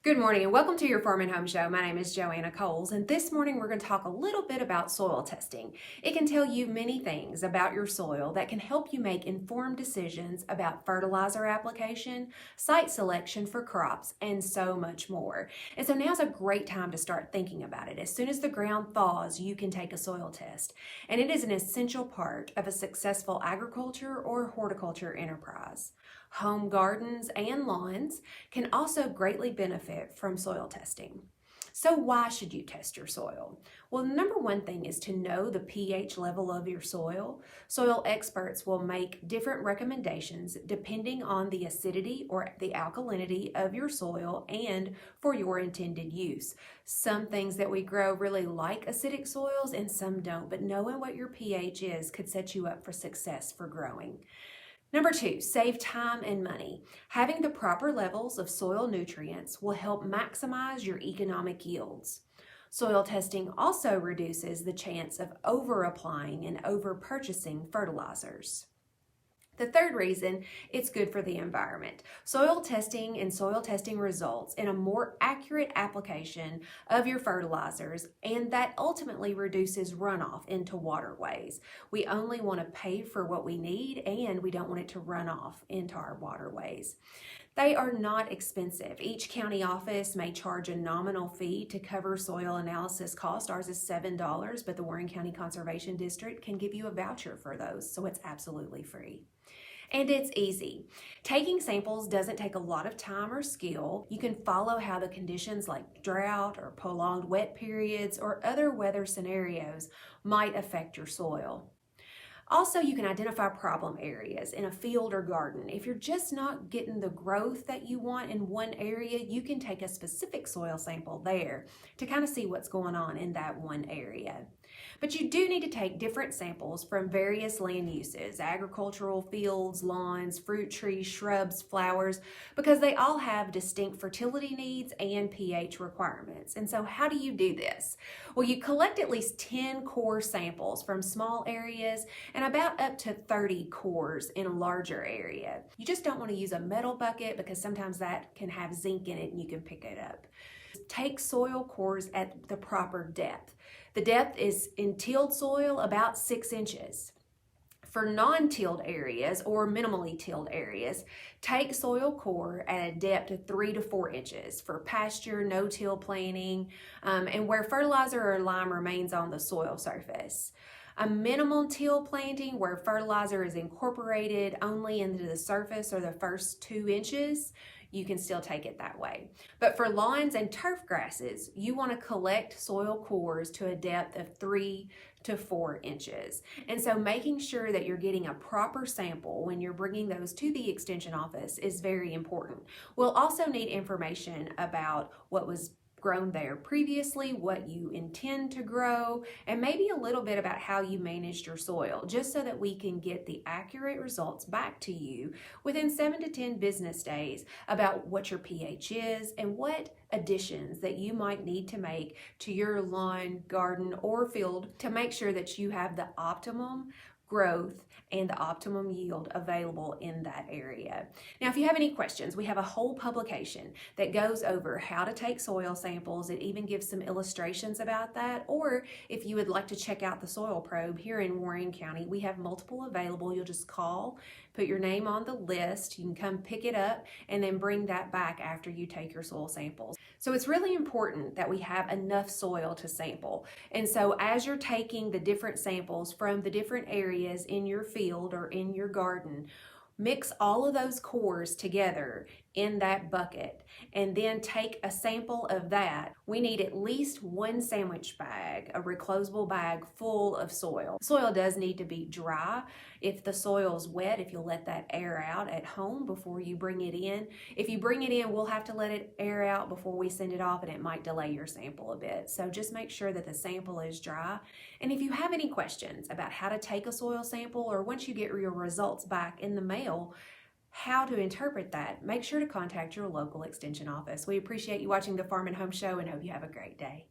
Good morning and welcome to your Farm and Home Show. My name is Joanna Coles, and this morning we're going to talk a little bit about soil testing. It can tell you many things about your soil that can help you make informed decisions about fertilizer application, site selection for crops, and so much more. And so now's a great time to start thinking about it. As soon as the ground thaws, you can take a soil test, and it is an essential part of a successful agriculture or horticulture enterprise. Home gardens and lawns can also greatly benefit from soil testing. So why should you test your soil? Well, number one thing is to know the pH level of your soil. Soil experts will make different recommendations depending on the acidity or the alkalinity of your soil and for your intended use. Some things that we grow really like acidic soils and some don't, but knowing what your pH is could set you up for success for growing. Number two, save time and money. Having the proper levels of soil nutrients will help maximize your economic yields. Soil testing also reduces the chance of over-applying and over-purchasing fertilizers. The third reason, it's good for the environment. Soil testing and soil testing results in a more accurate application of your fertilizers, and that ultimately reduces runoff into waterways. We only want to pay for what we need, and we don't want it to run off into our waterways. They are not expensive. Each county office may charge a nominal fee to cover soil analysis cost. Ours is $7, but the Warren County Conservation District can give you a voucher for those, so it's absolutely free. And it's easy. Taking samples doesn't take a lot of time or skill. You can follow how the conditions like drought or prolonged wet periods or other weather scenarios might affect your soil. Also, you can identify problem areas in a field or garden. If you're just not getting the growth that you want in one area, you can take a specific soil sample there to kind of see what's going on in that one area. But you do need to take different samples from various land uses, agricultural fields, lawns, fruit trees, shrubs, flowers, because they all have distinct fertility needs and pH requirements. And so how do you do this? Well, you collect at least 10 core samples from small areas and about up to 30 cores in a larger area. You just don't want to use a metal bucket because sometimes that can have zinc in it and you can pick it up. Take soil cores at the proper depth. The depth is in tilled soil about 6 inches. For non-tilled areas or minimally tilled areas, take soil core at a depth of 3 to 4 inches for pasture, no-till planting, and where fertilizer or lime remains on the soil surface. A minimal till planting where fertilizer is incorporated only into the surface or the first 2 inches, you can still take it that way. But for lawns and turf grasses, you want to collect soil cores to a depth of 3 to 4 inches. And so making sure that you're getting a proper sample when you're bringing those to the extension office is very important. We'll also need information about what was grown there previously, what you intend to grow, and maybe a little bit about how you managed your soil, just so that we can get the accurate results back to you within 7 to 10 business days about what your pH is and what additions that you might need to make to your lawn, garden, or field to make sure that you have the optimum growth and the optimum yield available in that area. Now, if you have any questions, we have a whole publication that goes over how to take soil samples. It even gives some illustrations about that. Or if you would like to check out the soil probe here in Warren County, we have multiple available. You'll just call, put your name on the list. You can come pick it up and then bring that back after you take your soil samples. So it's really important that we have enough soil to sample. And so as you're taking the different samples from the different areas in your field or in your garden, mix all of those cores together in that bucket and then take a sample of that. We need at least 1 sandwich bag, a reclosable bag full of soil. Soil does need to be dry. If the soil's wet, if you'll let that air out at home before you bring it in. If you bring it in, we'll have to let it air out before we send it off, and it might delay your sample a bit. So just make sure that the sample is dry. And if you have any questions about how to take a soil sample, or once you get your results back in the mail, how to interpret that, make sure to contact your local extension office. We appreciate you watching the Farm and Home Show and hope you have a great day.